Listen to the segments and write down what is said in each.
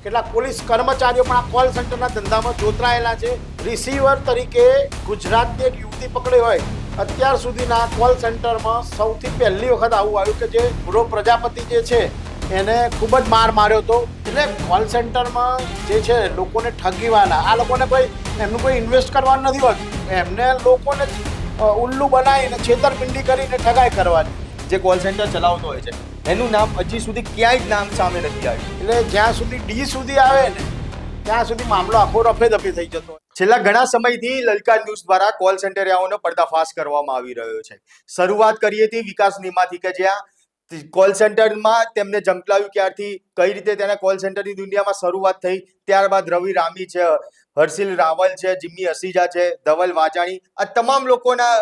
કેટલાક પોલીસ કર્મચારીઓ પણ આ કોલ સેન્ટરના ધંધામાં જોતરાયેલા છે. રિસીવર તરીકે ગુજરાતની એક યુવતી પકડી હોય. અત્યાર સુધીના કોલ સેન્ટરમાં સૌથી પહેલી વખત આવું આવ્યું કે જે પૂરો પ્રજાપતિ જે છે એને ખૂબ જ માર માર્યો હતો. એટલે કોલ સેન્ટરમાં જે છે લોકોને ઠગીવાના, આ લોકોને કોઈ એમનું કોઈ ઇન્વેસ્ટ કરવાનું નથી હોતું, એમને લોકોને ઉલ્લુ બનાવીને છેતરપિંડી કરીને ઠગાઈ કરવાની. જે કોલ સેન્ટર ચલાવતો હોય છે એનું નામ હજી સુધી ક્યાંય જ નામ સામે નથી આવ્યું. એટલે જ્યાં સુધી ડી સુધી આવે ને ત્યાં સુધી મામલો આખો રફે દફે થઈ જતો. છેલ્લા ઘણા સમયથી લલકાર ન્યૂઝ દ્વારા કોલ સેન્ટરિયાઓનો પર્દાફાશ કરવામાં આવી રહ્યો છે. શરૂઆત કરીએ હતી વિકાસ નિમાથી કે જ્યાં કોલ સેન્ટરમાં તેમને ઝંપલાવ્યું ક્યારથી કઈ રીતે તેના કોલ સેન્ટરની દુનિયામાં શરૂઆત થઈ. ત્યારબાદ રવિ રામી છે, હર્ષિલ રાવલ છે, જિમ્મી હસીજા છે, ધવલ વાજાણી, આ તમામ લોકોના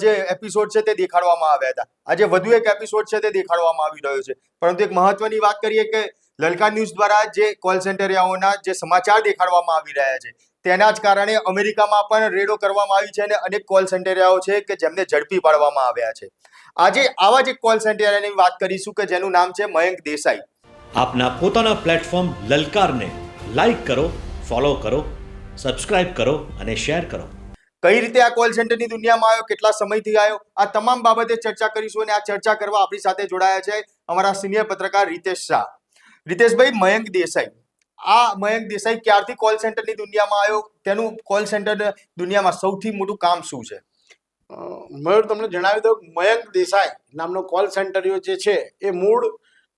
જે એપિસોડ છે તે દેખાડવામાં આવ્યા હતા. આજે વધુ એક એપિસોડ છે તે દેખાડવામાં આવી રહ્યો છે. પરંતુ એક મહત્વની વાત કરીએ કે લલકાર ન્યૂઝ દ્વારા જે કોલ સેન્ટરિયાઓના જે સમાચાર દેખાડવામાં આવી રહ્યા છે તેના જ કારણે અમેરિકામાં પણ રેડો કરવામાં આવી છે અને અનેક કોલ સેન્ટરિયાઓ છે કે જેમને ઝડપી પાડવામાં આવ્યા છે. આજે આવા જ એક કોલ સેન્ટરિયાની વાત કરીશું કે જેનું નામ છે મયંક દેસાઈ. આપના પોતાના પ્લેટફોર્મ લલકારને લાઈક કરો, ફોલો કરો, સબસ્ક્રાઇબ કરો અને શેર કરો. કઈ રીતે આ કોલ સેન્ટરની દુનિયામાં આવ્યો, કેટલા સમયથી આવ્યો, આ તમામ બાબતે ચર્ચા કરીશું. અને આ ચર્ચા કરવા આપણી સાથે જોડાયા છે અમારા સિનિયર પત્રકાર રીતેશ શાહ. રીતેશભાઈ, મયંક દેસાઈ, આ મયંક દેસાઈ ક્યારથી કોલ સેન્ટરની દુનિયામાં આવ્યો, તેનું કોલ સેન્ટર દુનિયામાં સૌથી મોટું કામ શું છે? મયુર, તમને જણાવી દઉં, મયંક દેસાઈ નામનો કોલ સેન્ટરિયો જે છે એ મૂળ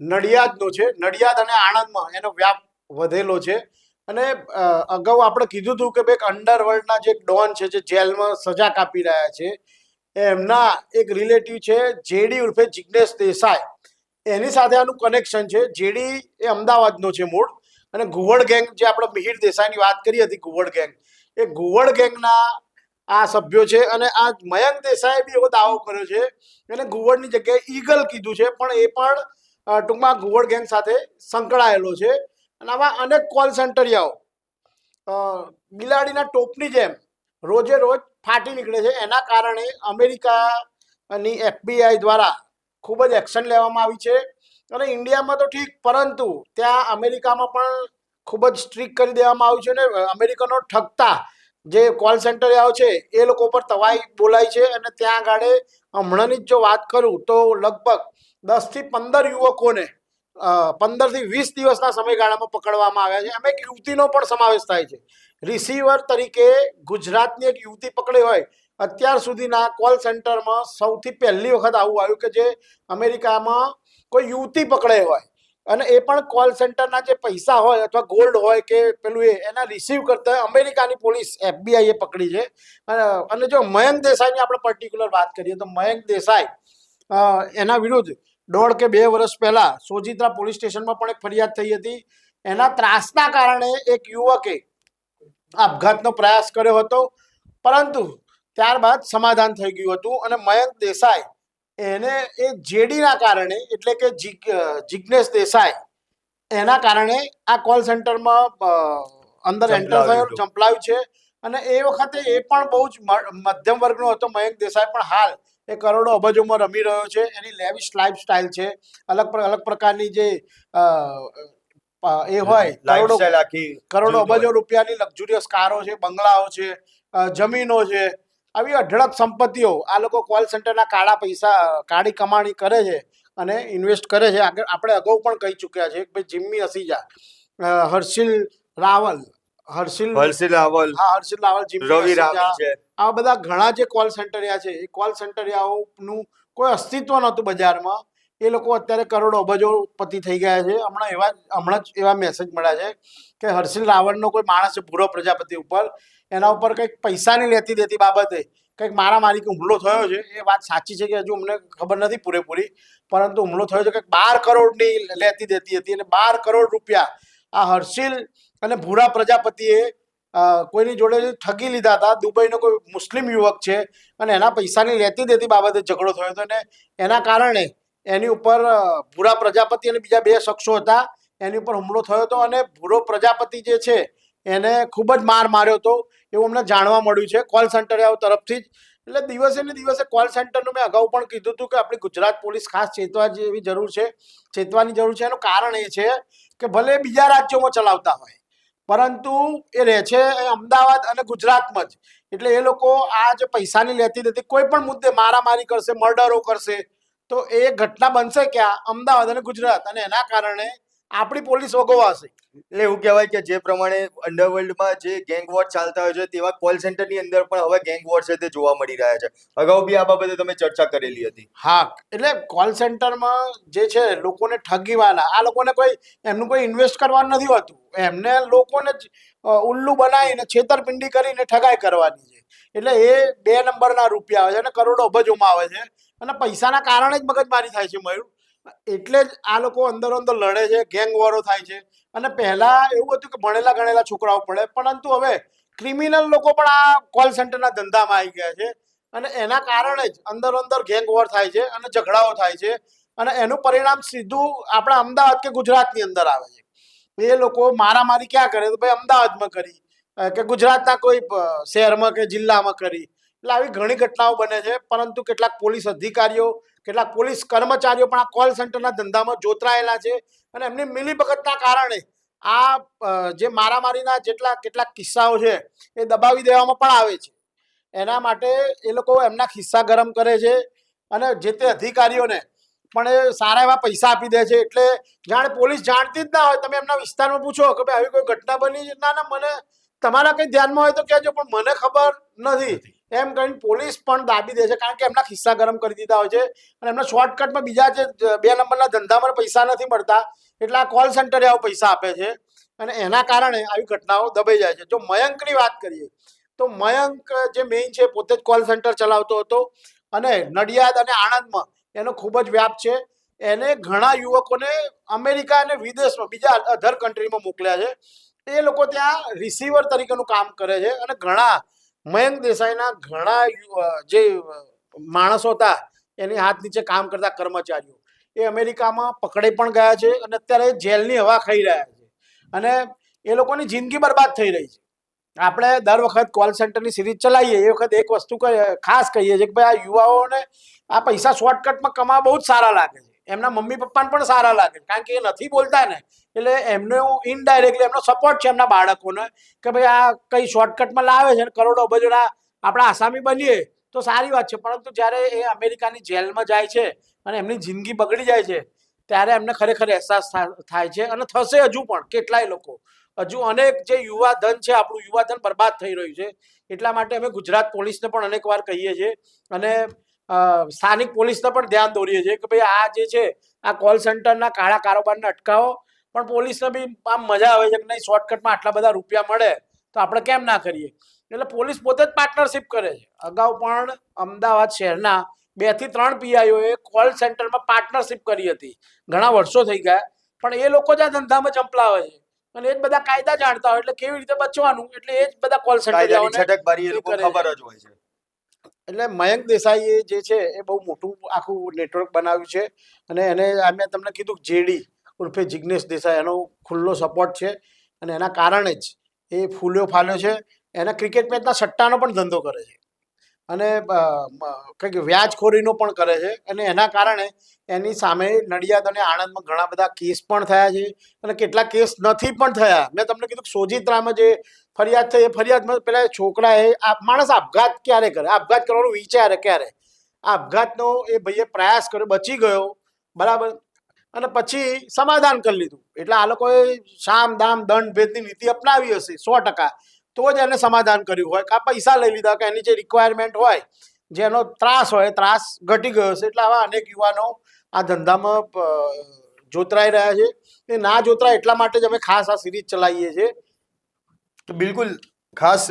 નડિયાદનો છે. નડિયાદ અને આણંદમાં એનો વ્યાપ વધેલો છે. અને અગાઉ આપણે કીધું હતું કે ભાઈ અંડરવર્લ્ડના જે ડોન છે જે જેલમાં સજા કાપી રહ્યા છે એમના એક રિલેટિવ છે જેડી ઉર્ફે જિગ્નેશ દેસાઈ, એની સાથે આનું કનેક્શન છે. જેડી એ અમદાવાદનો છે મૂળ, અને ઘુવડ ગેંગ જે આપણે મિહિર દેસાઈની વાત કરી હતી, ઘુવડ ગેંગ, એ ઘુવડ ગેંગના આ સભ્યો છે. અને આ મયંક દેસાઈએ બી એવો દાવો કર્યો છે, એને ઘુવડની જગ્યાએ ઈગલ કીધું છે, પણ એ પણ ટૂંકમાં ઘુવડ ગેંગ સાથે સંકળાયેલો છે. અને આવા અનેક કોલ સેન્ટરિયાઓ બિલાડીના ટોપની જેમ રોજે રોજ ફાટી નીકળે છે. એના કારણે અમેરિકાની FBI દ્વારા ખૂબ જ એક્શન લેવામાં આવી છે. અને ઇન્ડિયામાં તો ઠીક, પરંતુ ત્યાં અમેરિકામાં પણ ખૂબ જ સ્ટ્રિક્ટ કરી દેવામાં આવ્યું છે. અને અમેરિકનો ઠગતા જે કોલ સેન્ટરિયાઓ છે એ લોકો પર તવાઈ બોલાય છે. અને ત્યાં આગળ હમણાંની જ જો વાત કરું તો લગભગ 10 થી 15 યુવકોને 15 થી 20 દિવસના સમયગાળામાં પકડવામાં આવ્યા છે. એમાં એક યુવતીનો પણ સમાવેશ થાય છે. રિસીવર તરીકે ગુજરાતની એક યુવતી પકડી હોય. અત્યાર સુધીના કોલ સેન્ટરમાં સૌથી પહેલી વખત આવું આવ્યું કે જે અમેરિકામાં કોઈ યુવતી પકડાઈ હોય, અને એ પણ કોલ સેન્ટરના જે પૈસા હોય અથવા ગોલ્ડ હોય કે પેલું એના રિસીવ કરતા અમેરિકાની પોલીસ FBI એ પકડી છે. અને જો મયંક દેસાઈની આપણે પર્ટિક્યુલર વાત કરીએ તો મયંક દેસાઈ એના વિરુદ્ધ 1.5 કે 2 વર્ષ પહેલા સોજિત્રા પોલીસ સ્ટેશનમાં પણ એક ફરિયાદ થઈ હતી. એના ત્રાસના કારણે એક યુવકે આપઘાતનો પ્રયાસ કર્યો હતો, પરંતુ ત્યારબાદ સમાધાન થઈ ગયું હતું. અને મયંક દેસાઈ એને એ જેડીના કારણે, એટલે કે જિગ્નેશ દેસાઈ, એના કારણે આ કોલ સેન્ટરમાં અંદર એન્ટર થયો, ઝંપલાવ્યું છે. અને એ વખતે એ પણ બહુ જ મધ્યમ વર્ગનો હતો મયંક દેસાઈ, પણ હાલ એ કરોડો અબજોમાં રમી રહ્યો છે. એની લેવિશ લાઈફ સ્ટાઇલ છે, અલગ પ્રકારની જે એ હોય કરોડો અબજો રૂપિયાની લક્ઝુરિયસ કારો છે, બંગલાઓ છે, જમીનો છે, આવી અઢળક સંપત્તિઓ આ લોકો કોલ સેન્ટરના કાળી કમાણી કરે છે અને ઇન્વેસ્ટ કરે છે. આપણે અગાઉ પણ કહી ચૂક્યા છે કે ભાઈ જિમ્મી હસીજા, હર્ષિલ રાવલ, રવિ રામી છે, આ બધા ઘણા જે કોલ સેન્ટરિયા છે એ કોલ સેન્ટરિયાઓનું કોઈ અસ્તિત્વ નહોતું બજારમાં. એ લોકો અત્યારે કરોડો અબજોપતિ થઈ ગયા છે. હમણાં જ એવા મેસેજ મળ્યા છે કે હર્ષિલ રાવલનો કોઈ માણસ છે ભૂરો પ્રજાપતિ ઉપર, એના ઉપર કંઈક પૈસાની લેતી દેતી બાબતે કંઈક મારામારી હુમલો થયો છે. એ વાત સાચી છે કે હજુ અમને ખબર નથી પૂરેપૂરી, પરંતુ હુમલો થયો છે. કંઈક 12 કરોડની લેતી દેતી હતી, અને 12 કરોડ રૂપિયા આ હર્ષિલ અને ભૂરા પ્રજાપતિએ કોઈની જોડે ઠગી લીધા હતા. દુબઈનો કોઈ મુસ્લિમ યુવક છે અને એના પૈસાની લેતી દેતી બાબતે ઝઘડો થયો હતો, અને એના કારણે એની ઉપર ભૂરા પ્રજાપતિ અને બીજા 2 શખ્સો હતા, એની ઉપર હુમલો થયો હતો. અને ભૂરો પ્રજાપતિ જે છે એને ખૂબ જ માર માર્યો હતો એવું અમને જાણવા મળ્યું છે કોલ સેન્ટરિયાઓ તરફથી જ. એટલે દિવસે ને દિવસે કોલ સેન્ટરનું મેં અગાઉ પણ કીધું હતું કે આપણી ગુજરાત પોલીસ ખાસ ચેતવા જેવી જરૂર છે, ચેતવાની જરૂર છે. એનું કારણ એ છે કે ભલે બીજા રાજ્યોમાં ચલાવતા હોય, પરંતુ એ રહે છે એ અમદાવાદ અને ગુજરાતમાં જ. એટલે એ લોકો આ જે પૈસાની લેતી દેતી કોઈ પણ મુદ્દે મારામારી કરશે, મર્ડરો કરશે, તો એ ઘટના બનશે ક્યાં? અમદાવાદ અને ગુજરાત. અને એના કારણે આપણી પોલીસ વગોવાશે. એટલે એવું કહેવાય કે જે પ્રમાણે અંડરવર્લ્ડમાં જે ગેંગ વોર ચાલતા હોય છે તેવા કોલ સેન્ટરની અંદર પણ હવે ગેંગ વોર છે તે જોવા મળી રહ્યા છે. અગાઉ બી આ બાબતે તમે ચર્ચા કરેલી હતી. હા, એટલે કોલ સેન્ટરમાં જે છે લોકોને ઠગીવાના, આ લોકોને કોઈ એમનું કોઈ ઇન્વેસ્ટ કરવાનું નથી હોતું, એમને લોકોને જ ઉલ્લુ બનાવીને છેતરપિંડી કરીને ઠગાઈ કરવાની છે. એટલે એ 2 નંબરના રૂપિયા આવે છે અને કરોડો અબજોમાં આવે છે અને પૈસાના કારણે જ મગજમારી થાય છે મયુર. એટલે જ આ લોકો અંદરો અંદર લડે છે, ગેંગ વોરો થાય છે. અને પહેલા એવું હતું કે ભણેલા ગણેલા છોકરાઓ પડે, પરંતુ હવે ક્રિમિનલ લોકો પણ આ કોલ સેન્ટરના ધંધામાં આવી ગયા છે અને એના કારણે જ અંદરો અંદર ગેંગ વોર થાય છે અને ઝઘડાઓ થાય છે. અને એનું પરિણામ સીધું આપણા અમદાવાદ કે ગુજરાતની અંદર આવે છે. એ લોકો મારામારી ક્યાં કરે? તો ભાઈ અમદાવાદમાં કરી કે ગુજરાતના કોઈ શહેરમાં કે જિલ્લામાં કરી. એટલે આવી ઘણી ઘટનાઓ બને છે. પરંતુ કેટલાક પોલીસ અધિકારીઓ, કેટલાક પોલીસ કર્મચારીઓ પણ આ કોલ સેન્ટરના ધંધામાં જોતરાયેલા છે અને એમની મિલીભગતના કારણે આ જે મારામારીના કેટલાક કિસ્સાઓ છે એ દબાવી દેવામાં પણ આવે છે. એના માટે એ લોકો એમના ખિસ્સા ગરમ કરે છે અને જે તે અધિકારીઓને પણ એ સારા એવા પૈસા આપી દે છે. એટલે જાણે પોલીસ જાણતી જ ના હોય. તમે એમના વિસ્તારમાં પૂછો કે ભાઈ આવી કોઈ ઘટના બની છે, ના મને તમારા કંઈ ધ્યાનમાં હોય તો કહેજો, પણ મને ખબર નથી એમ કહીને પોલીસ પણ દાબી દે છે. કારણ કે એમના ખિસ્સા ગરમ કરી દીધા હોય છે અને એમના શોર્ટકટમાં બીજા જે 2 નંબરના ધંધામાં પૈસા નથી મળતા, એટલે આ કોલ સેન્ટરે આવો પૈસા આપે છે અને એના કારણે આવી ઘટનાઓ દબાઈ જાય છે. જો મયંકની વાત કરીએ તો મયંક જે મેઇન છે પોતે જ કોલ સેન્ટર ચલાવતો હતો અને નડિયાદ અને આણંદમાં એનો ખૂબ જ વ્યાપ છે. એને ઘણા યુવકોને અમેરિકા અને વિદેશમાં બીજા અધર કન્ટ્રીમાં મોકલ્યા છે. એ લોકો ત્યાં રિસીવર તરીકેનું કામ કરે છે અને ઘણા મયંક દેસાઈના ઘણા જે માણસો હતા એની હાથ નીચે કામ કરતા કર્મચારીઓ એ અમેરિકામાં પકડાઈ પણ ગયા છે અને અત્યારે જેલની હવા ખાઈ રહ્યા છે અને એ લોકોની જિંદગી બરબાદ થઈ રહી છે. આપણે દર વખત કોલ સેન્ટરની સિરીઝ ચલાવીએ એ વખત એક વસ્તુ ખાસ કહીએ છીએ કે ભાઈ આ યુવાઓને આ પૈસા શોર્ટકટમાં કમાવા બહુ જ સારા લાગે છે. એમના મમ્મી પપ્પાને પણ સારા લાગે છે, કારણ કે એ નથી બોલતા ને, એટલે એમનો ઇનડાયરેક્ટલી એમનો સપોર્ટ છે એમના બાળકોને કે ભાઈ આ કઈ શોર્ટકટમાં લાવે છે અને કરોડો અબજોના આપણા આસામી બનીએ તો સારી વાત છે. પરંતુ જ્યારે એ અમેરિકાની જેલમાં જાય છે અને એમની જિંદગી બગડી જાય છે ત્યારે એમને ખરેખર અહેસાસ થાય છે અને થશે. હજુ પણ કેટલાય લોકો, હજુ અનેક જે યુવા ધન છે, આપણું યુવા ધન બરબાદ થઈ રહ્યું છે. એટલા માટે અમે ગુજરાત પોલીસને પણ અનેક વાર કહીએ છીએ અને સ્થાનિક પોલીસને પણ ધ્યાન દોરીએ છીએ કે ભાઈ આ જે છે આ કોલ સેન્ટરના કાળા કારોબારને અટકાવો. પણ પોલીસને બી આમ મજા આવે છે કે નહીં, શોર્ટકટમાં આટલા બધા રૂપિયા મળે તો આપણે કેમ ના કરીએ. એટલે પોલીસ પોતે જ પાર્ટનરશિપ કરે છે. અગાઉ પણ અમદાવાદ શહેરના 2 થી 3 પીઆઈઓએ કોલ સેન્ટરમાં પાર્ટનરશિપ કરી હતી. ઘણા વર્ષો થઈ ગયા, પણ એ લોકો જ આ ધંધામાં ચંપલાવે છે અને એ જ બધા કાયદા જાણતા હોય એટલે કેવી રીતે બચવાનું, એટલે એ જ બધા કોલ કાયદાની સેન્ટર છટકબારી એ લોકો ખબર જ હોય છે. એટલે મયંક દેસાઈએ જે છે એ બહુ મોટું આખું નેટવર્ક બનાવ્યું છે અને એને મેં તમને કીધું જેડી ઉર્ફે જિગ્નેશ દેસાઈ એનો ખુલ્લો સપોર્ટ છે અને એના કારણે જ એ ફૂલ્યો ફાલ્યો છે. એને ક્રિકેટ મેચના સટ્ટાનો પણ ધંધો કરે છે અને કંઈક વ્યાજખોરીનો પણ કરે છે અને એના કારણે એની સામે નડિયાદ અને આણંદમાં ઘણા બધા કેસ પણ થયા છે અને કેટલાક કેસ નથી પણ થયા. મેં તમને કીધું સોજિત્રામાં જે ફરિયાદ થઈ એ ફરિયાદમાં પેલા છોકરાએ માણસ આપઘાત ક્યારે કરે? આપઘાત કરવાનું વિચારે ક્યારે? આ આપઘાતનો એ ભાઈએ પ્રયાસ કર્યો, બચી ગયો, બરાબર, અને પછી સમાધાન કરી લીધું. એટલે આ લોકોએ સામ દામ દંડ ભેદની નીતિ અપનાવી હશે 100%, તો જ એને સમાધાન કર્યું હોય કે આ પૈસા લઈ લીધા કે એની જે રિક્વાયરમેન્ટ હોય, જેનો ત્રાસ હોય, ત્રાસ ઘટી ગયો હશે. એટલે આવા અનેક યુવાનો આ ધંધામાં જોતરાઈ રહ્યા છે. એ ના જોતરાય એટલા માટે જ અમે ખાસ આ સિરીઝ ચલાવીએ છીએ. તો બિલકુલ ખાસ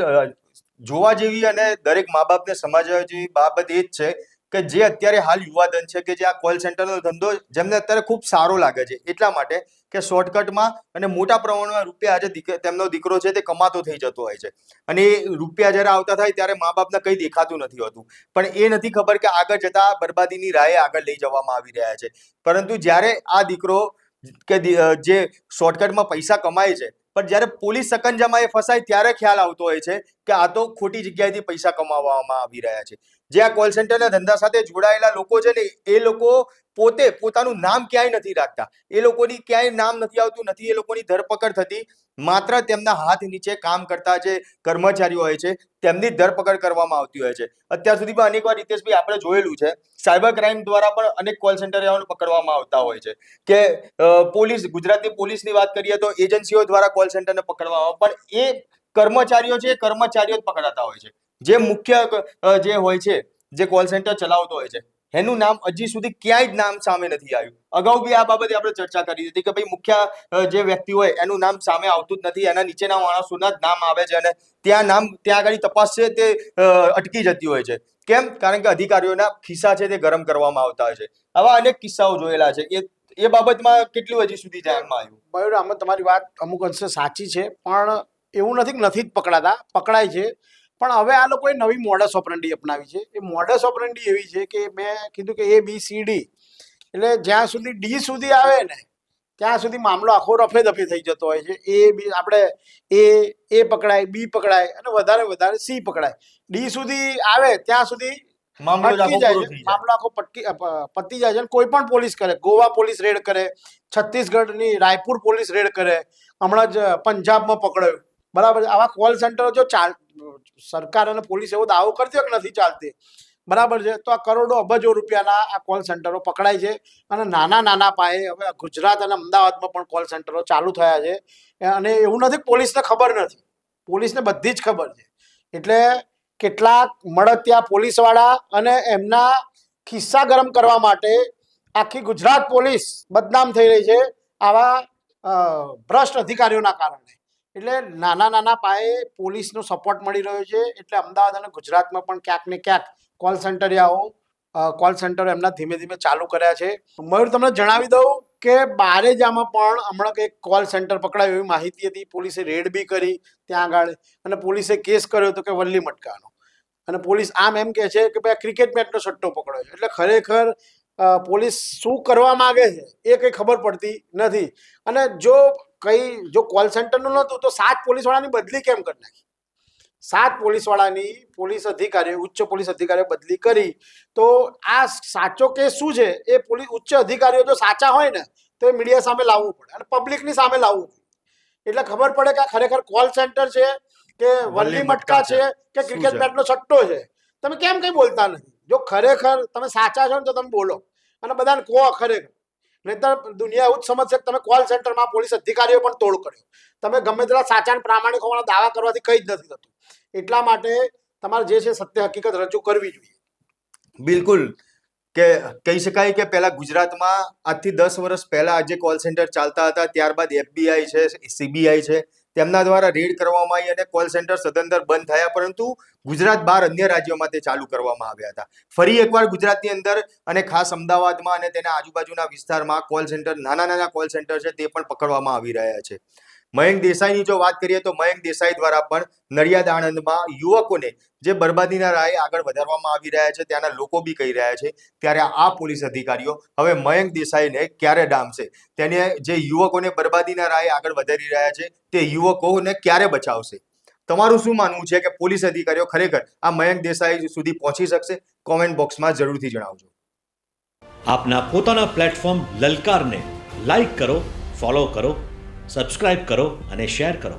જોવા જેવી અને દરેક મા બાપને સમજવા જેવી બાબત એ જ છે કે જે અત્યારે હાલ યુવાધન છે કે જે આ કોલ સેન્ટરનો ધંધો જેમને અત્યારે ખૂબ સારો લાગે છે એટલા માટે કે શોર્ટકટમાં અને મોટા પ્રમાણમાં રૂપિયા આજે તેમનો દીકરો છે તે કમાતો થઈ જતો હોય છે અને એ રૂપિયા જ્યારે આવતા થાય ત્યારે મા બાપને કંઈ દેખાતું નથી હોતું, પણ એ નથી ખબર કે આગળ જતા બરબાદીની રાહે આગળ લઈ જવામાં આવી રહ્યા છે. પરંતુ જ્યારે આ દીકરો કે જે શોર્ટકટમાં પૈસા કમાય છે પણ જ્યારે પોલીસ સકંજામાં એ ફસાય ત્યારે ખ્યાલ આવતો હોય છે કે આ તો ખોટી જગ્યાએથી પૈસા કમાવામાં આવી રહ્યા છે. જે આ કોલ સેન્ટરના ધંધા સાથે જોડાયેલા લોકો છે ને એ લોકો પોતે પોતાનું નામ ક્યાંય નથી રાખતા, એ લોકોની ક્યાંય નામ નથી આવતું, નથી એ લોકોની ધરપકડ થતી, માત્ર તેમના હાથ નીચે કામ કરતા જે કર્મચારીઓ હોય છે તેમની ધરપકડ કરવામાં આવતી હોય છે. અત્યાર સુધીમાં અનેકવાર રીતેશભાઈ આપણે જોયેલું છે, સાયબર ક્રાઇમ દ્વારા પણ અનેક કોલ સેન્ટરોને પકડવામાં આવતા હોય છે કે પોલીસ, ગુજરાતની પોલીસની વાત કરીએ તો એજન્સીઓ દ્વારા કોલ સેન્ટરને પકડવામાં આવે, પણ એ કર્મચારીઓ છે, કર્મચારીઓ જ પકડાતા હોય છે. જે મુખ્ય જે હોય છે, જે કોલ સેન્ટર ચલાવતો હોય છે, એનું નામ હજી સુધી ક્યાંય જ નામ સામે નથી આવ્યું. અગાઉ બી આ બાબતે આપણે ચર્ચા કરી હતી કે ભાઈ મુખ્ય જે વ્યક્તિ હોય એનું નામ સામે આવતું જ નથી, એના નીચેના માણસોના જ નામ આવે છે અને ત્યાં આગળ તપાસ છે તે અટકી જતી હોય છે. કેમ? કારણ કે અધિકારીઓના ખિસ્સા છે તે ગરમ કરવામાં આવતા હોય છે. આવા અનેક કિસ્સાઓ જોયેલા છે. એ બાબતમાં કેટલું હજી સુધી ધ્યાનમાં આવ્યું? મયુર, આમાં તમારી વાત અમુક અંશે સાચી છે, પણ એવું નથી જ પકડાતા, પકડાય છે. પણ હવે આ લોકોએ નવી મોડસ ઓપરેન્ડી અપનાવી છે. એ મોડસ ઓપરેન્ડી એવી છે કે મેં કીધું કે ABCD, એટલે જ્યાં સુધી D સુધી આવે ને ત્યાં સુધી મામલો આખો રફે દફે થઈ જતો હોય છે. આપણે A પકડાય, B પકડાય અને વધારે C પકડાય. D સુધી આવે ત્યાં સુધી મામલો અટકી જાય છે, મામલો આખો પતી જાય છે. કોઈ પણ પોલીસ કરે, ગોવા પોલીસ રેડ કરે, છત્તીસગઢની રાયપુર પોલીસ રેડ કરે, હમણાં જ પંજાબમાં પકડાયું, બરાબર. આવા કોલ સેન્ટરો જો સરકાર અને પોલીસ એવો દાવો કરતી હોય કે નથી ચાલતી, બરાબર છે, તો આ કરોડો અબજો રૂપિયાના આ કોલ સેન્ટરો પકડાય છે. અને નાના પાયે હવે ગુજરાત અને અમદાવાદમાં પણ કોલ સેન્ટરો ચાલુ થયા છે. અને એવું નથી પોલીસને ખબર નથી, પોલીસને બધી જ ખબર છે. એટલે કેટલાક મળતિયા પોલીસવાળા અને એમના ખિસ્સા ગરમ કરવા માટે આખી ગુજરાત પોલીસ બદનામ થઈ રહી છે આવા ભ્રષ્ટ અધિકારીઓના કારણે. એટલે નાના પાયે પોલીસનો સપોર્ટ મળી રહ્યો છે. એટલે અમદાવાદ અને ગુજરાતમાં પણ ક્યાંક ને ક્યાંક કોલ સેન્ટરો એમના ધીમે ધીમે ચાલુ કર્યા છે. મયુર, તમને જણાવી દઉં કે બારેજામાં પણ હમણાં એક કોલ સેન્ટર પકડાયું એવી માહિતી હતી. પોલીસે રેડ બી કરી ત્યાં આગળ અને પોલીસે કેસ કર્યો હતો કે વલ્લી મટકાનો. અને પોલીસ આમ એમ કહે છે કે ભાઈ ક્રિકેટ મેચનો સટ્ટો પકડ્યો છે. એટલે ખરેખર પોલીસ શું કરવા માંગે છે એ કંઈ ખબર પડતી નથી. અને જો કોલ સેન્ટરનું નહોતું તો 7 પોલીસવાળાની બદલી કેમ કરી નાખી? 7 પોલીસવાળાની ઉચ્ચ પોલીસ અધિકારીઓ બદલી કરી. તો આ સાચો કેસ શું છે એ ઉચ્ચ અધિકારીઓ જો સાચા હોય ને તો એ મીડિયા સામે લાવવું પડે અને પબ્લિકની સામે લાવવું પડે. એટલે ખબર પડે કે આ ખરેખર કોલ સેન્ટર છે કે વલ્લી મટકા છે કે ક્રિકેટ મેચનો સટ્ટો છે. તમે કેમ કંઈ બોલતા નથી? જો ખરેખર તમે સાચા છો ને તો તમે બોલો અને બધાને કહો ખરેખર. નહીંતર દુનિયા એવું જ સમજશે કે તમે કોલ સેન્ટરમાં પોલીસ અધિકારીઓ પણ તોડ કર્યો. તમે ગમે તેટલા સાચા અને પ્રામાણિક હોવાના દાવા કરવાથી કંઈ જ નથી થતું. એટલા માટે તમારે જે છે સત્ય હકીકત રજૂ કરવી જોઈએ. બિલકુલ. કે કહી શકાય કે પહેલા ગુજરાતમાં આજથી 10 વર્ષ પહેલા જે કોલ સેન્ટર ચાલતા હતા, ત્યારબાદ FBI છે, CBI છે, તેમના દ્વારા રેડ કરવામાં આવી અને કોલ સેન્ટર સદંતર બંધ થયા, પરંતુ ગુજરાત બહાર અન્ય રાજ્યોમાં તે ચાલુ કરવામાં આવ્યા હતા. ફરી એકવાર ગુજરાતની અંદર અને ખાસ અમદાવાદમાં અને તેના આજુબાજુના વિસ્તારમાં કોલ સેન્ટર, નાના કોલ સેન્ટર છે તે પણ પકડવામાં આવી રહ્યા છે. મયંક દેસાઈની જો વાત કરીએ તો મયંક દેસાઈ દ્વારા પણ નડિયાદ આણંદમાં યુવકોને જે બરબાદીના રાહે આગળ વધારવામાં આવી રહ્યા છે, ત્યાંના લોકો બી કહી રહ્યા છે. ત્યારે આ પોલીસ અધિકારીઓ હવે મયંક દેસાઈને ક્યારે ડામશે, તેને જે યુવકોને બરબાદીના રાહે આગળ વધારી રહ્યા છે તે યુવકોને ક્યારે બચાવશે? તમારું શું માનવું છે કે પોલીસ અધિકારીઓ ખરેખર આ મયંક દેસાઈ સુધી પહોંચી શકશે? કોમેન્ટ બોક્સમાં જરૂરથી જણાવજો. આપના પોતાના પ્લેટફોર્મ લલકારને લાઈક કરો, ફોલો કરો, સબસ્ક્રાઇબ કરો અને શેર કરો.